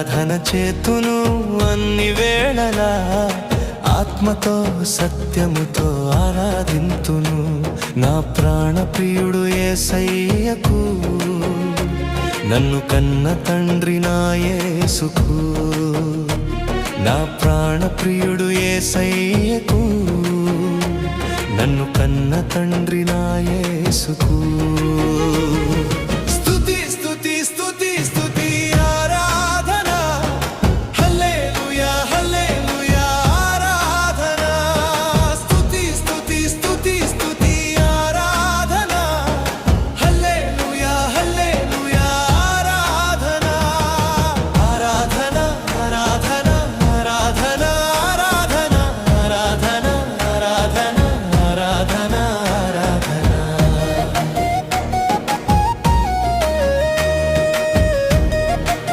ఆరాధన చేతును అన్ని వేళలా, ఆత్మతో సత్యముతో ఆరాధింతును. నా ప్రాణ ప్రియుడు యేసయ్యకు, నన్ను కన్న తండ్రి నా యేసుకు. నా ప్రాణ ప్రియుడు యేసయ్యకు, నన్ను కన్న తండ్రి నా యేసుకు.